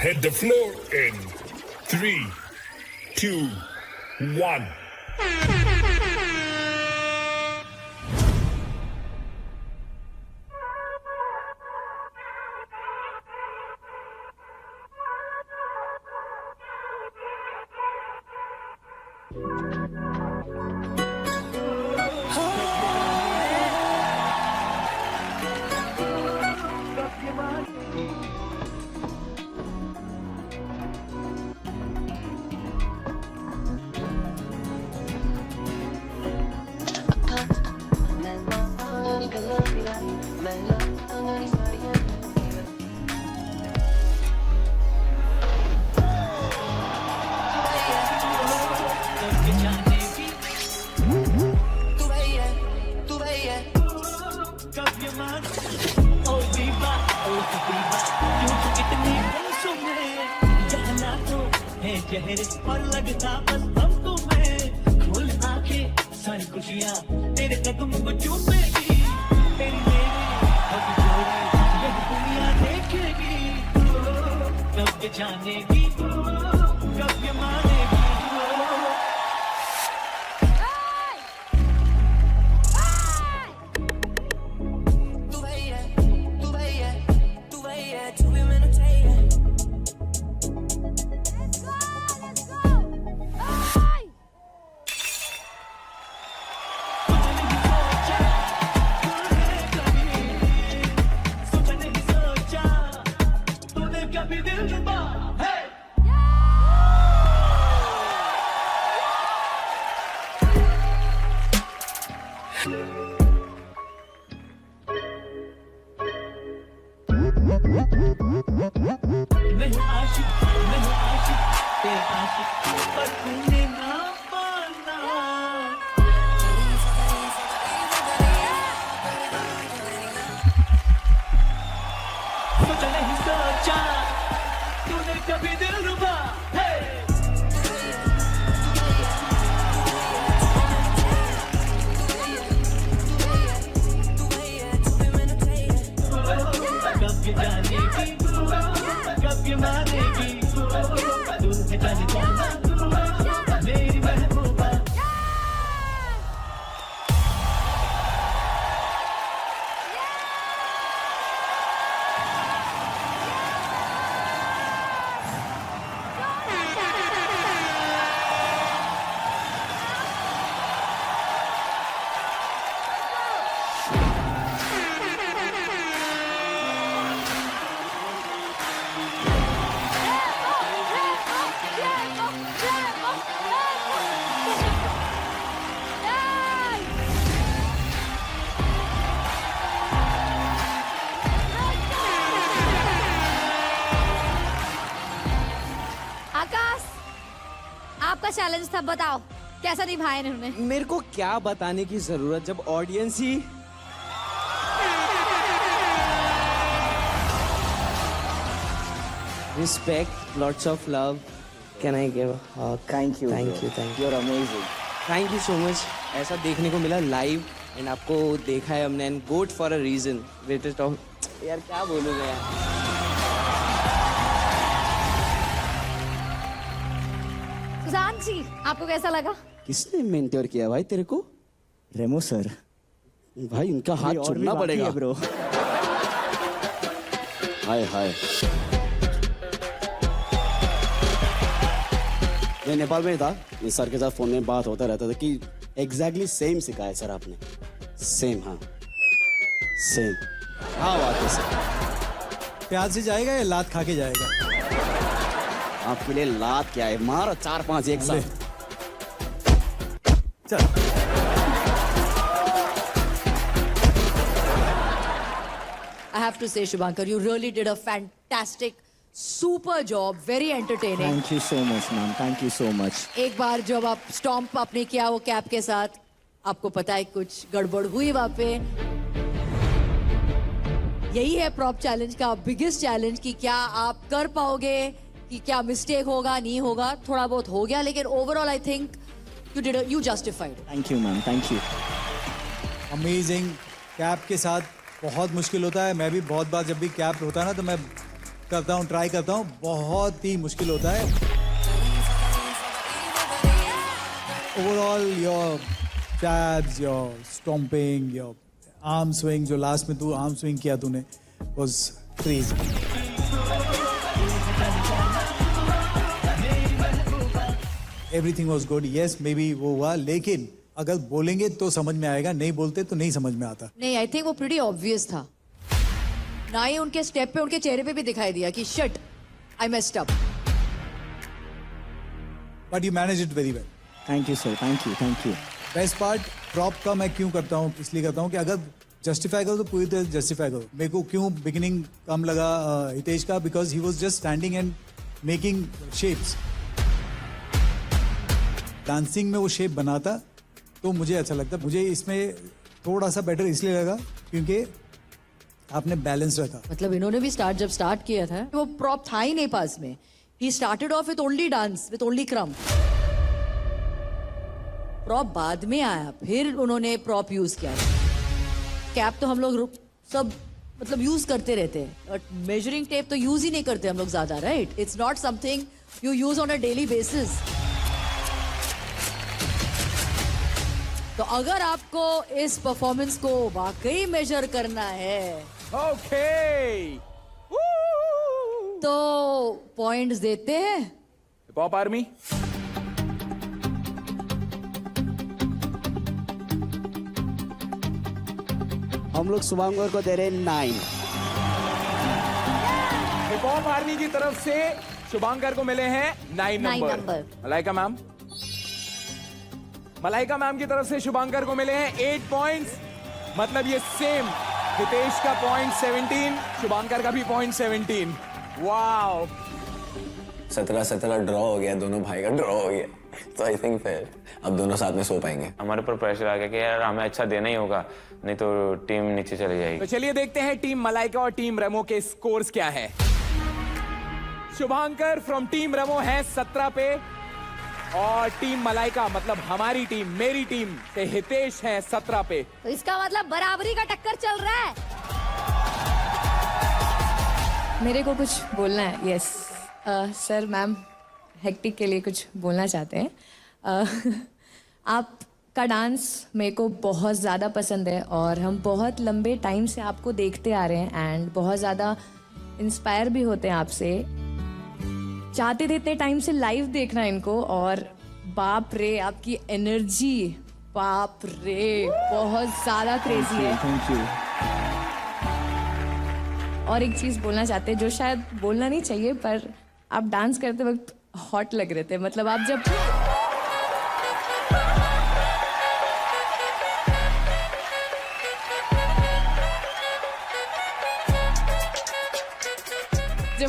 hit the floor in 3, 2, 1. और लगता बस हम तुम्हें खोल आंखें सारी खुशियां तेरे कदम को चूमेगी तेरी मेरी अब जोड़ी ये दुनिया देखेगी कब ये जानेगी कब ये मानेगी मैं आशिक तेरे आशिक पर तूने ना माना सोचा नहीं सोचा तूने कभी दिल रुबा कब ये जानेगी कब ये मानेगी दूर से जाने जाना मेरी महबूबा आपका चैलेंज था, बताओ कैसा निभाया इन्होंने। मेरे को क्या बताने की जरूरत जब ऑडियंस ही respect, lots of love, can I give thank you you are amazing. Thank you so much. ऐसा देखने को मिला लाइव एंड आपको देखा है हमने and got for a reason greatest of. यार क्या बोलूँगा यार। सुजान जी आपको कैसा लगा? किसने मेंटर किया भाई तेरे को? रेमो सर। भाई उनका हाथ चूमना पड़ेगा ब्रो। हाय हाय। मैं नेपाल में था, इस सर के साथ फोन में बात होता रहता था कि एग्जैक्टली सेम सिखाया सर आपने। सेम, हाँ सेम। हाँ बात है सर। प्याज से जाएगा या लात खा के जाएगा? आपके लिए लात क्या है, मारो 4-5 एक साथ। चल। I have to say, Shubhankar, you really did a fantastic, super job, very entertaining. Thank you so much, ma'am. Thank you so much. एक बार जब आप स्टॉम्प आपने किया वो कैप के साथ, आपको पता है कुछ गड़बड़ हुई वहाँ पे। यही है प्रॉप चैलेंज का बिगेस्ट चैलेंज कि क्या आप कर पाओगे, कि क्या मिस्टेक होगा नहीं होगा। थोड़ा बहुत हो गया लेकिन overall I think you justified. Thank you, ma'am. Thank you. Amazing. Cap के साथ बहुत मुश्किल होता है। मैं भी बहुत बार जब भी कैप होता है ना तो मैं करता हूँ, ट्राई करता हूँ, बहुत ही मुश्किल होता है। Overall your jabs, your stomping, your arm swing, जो लास्ट में तू आर्म स्विंग किया तूने, was crazy. Everything was good. Yes, maybe वो हुआ, लेकिन अगर बोलेंगे तो समझ में आएगा, नहीं बोलते तो नहीं समझ में आता. नहीं, आई थिंक वो प्रीटी ऑब्वियस था। ना ही उनके स्टेप पे, उनके चेहरे पे भी दिखाई दिया कि shit, I messed up. But you managed it very well. Thank you sir, thank you, thank you. Best part prop का मैं क्यों करता हूँ, इसलिए करता हूँ कि अगर जस्टिफाई करो तो पूरी तरह जस्टिफाई करो। मेरे को क्यों बिगिनिंग कम लगा हितेश का, because he was just standing and making shapes. Dancing में वो शेप बनाता तो मुझे अच्छा लगता। मुझे इसमें थोड़ा सा बेटर इसलिए लगा क्योंकि आपने बैलेंस रखा। मतलब इन्होंने भी जब स्टार्ट किया था वो प्रॉप था ही नहीं पास में। He started off with only dance, with only क्रम। प्रॉप बाद में आया, फिर उन्होंने प्रॉप यूज किया। कैप तो हम लोग सब मतलब यूज करते रहते हैं, बट मेजरिंग टेप तो यूज ही नहीं करते हम लोग ज्यादा, right? It's not something you use on a daily basis. तो अगर आपको इस परफॉर्मेंस को वाकई मेजर करना है, ओके, तो पॉइंट्स देते हैं। Pop army. हम लोग शुभांकर को दे रहे हैं 9। हिप हॉप आर्मी की तरफ से शुभांकर को मिले हैं 9 number. Malaika ma'am, Malaika ma'am की तरफ से शुभांकर को मिले हैं 8 पॉइंट्स। मतलब ये सेम, हितेश का पॉइंट 17, शुभांकर का भी पॉइंट 17। वाओ, 17-17 ड्रॉ हो गया, दोनों भाई का ड्रॉ हो गया। तो आई थिंक फिर अब दोनों साथ में सो पाएंगे। हमारे ऊपर प्रेशर आ गया कि यार हमें अच्छा देना ही होगा, नहीं तो टीम नीचे चली जाएगी। तो चलिए देखते हैं टीम मलाइका और टीम रेमो के स्कोर्स क्या है। शुभांकर फ्रॉम टीम रेमो है 17 पे, और टीम मलाइका मतलब हमारी टीम, मेरी टीम से हितेश है 17 पे। तो इसका मतलब बराबरी का टक्कर चल रहा है। मेरे को कुछ बोलना है। यस सर, मैम हेक्टिक के लिए कुछ बोलना चाहते हैं। आपका डांस मेरे को बहुत ज़्यादा पसंद है और हम बहुत लंबे टाइम से आपको देखते आ रहे हैं एंड बहुत ज़्यादा इंस्पायर भी होते हैं आपसे। चाहते थे इतने टाइम से लाइव देखना इनको, और बाप रे आपकी एनर्जी, बाप रे बहुत ज़्यादा क्रेजी है। Thank you. और एक चीज़ बोलना चाहते हैं जो शायद बोलना नहीं चाहिए, पर आप डांस करते वक्त हॉट लग रहे थे। मतलब आप जब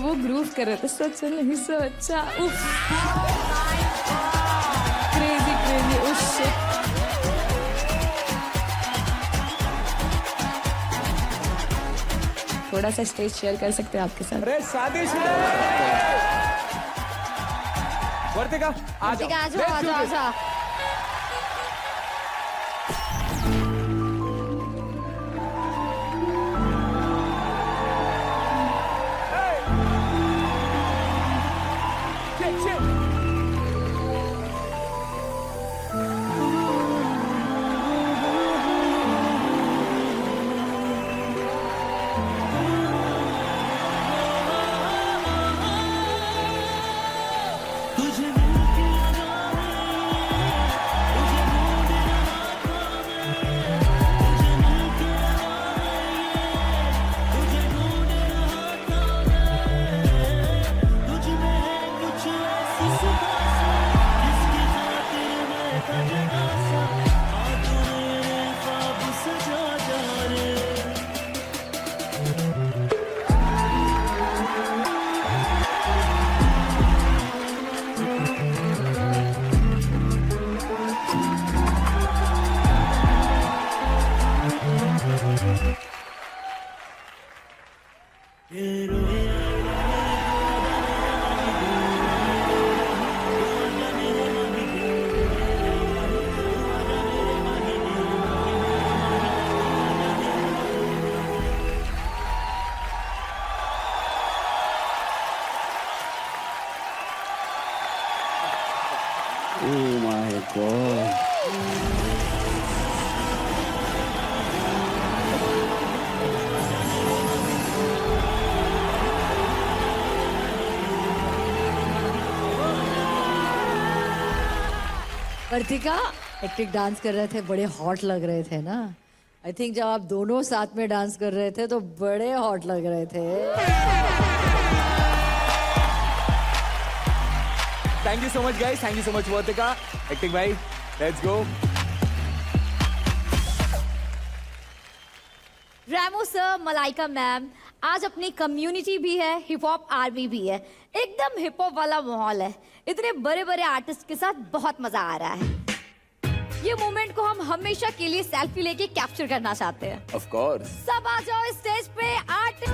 वो ग्रूव कर रहे थे, सच नहीं सोचा, उफ, क्रेजी क्रेजी, उफ शिट। थोड़ा सा स्टेज शेयर कर सकते हैं आपके साथ? अरे शादीशुदा वर्तिका, आ जाओ, आ जाओ, आ जाओ, आ जाओ। Oh my God. Vartika hectic dance कर रहे थे, बड़े हॉट लग रहे थे ना। आई थिंक जब आप दोनों साथ में डांस कर रहे थे तो बड़े हॉट लग रहे थे। Thank you so much guys, thank you so much Vartika. Hectic भाई, let's go. Remo sir, Malaika ma'am, आज अपनी कम्युनिटी भी है, हिप हॉप आर्मी भी है, एकदम हिप हॉप वाला माहौल है। इतने बड़े बड़े आर्टिस्ट के साथ बहुत मजा आ रहा है। ये मोमेंट को हम हमेशा के लिए सेल्फी लेके कैप्चर करना चाहते हैं। Of course. सब आ जाओ स्टेज पे। आर्टिस्ट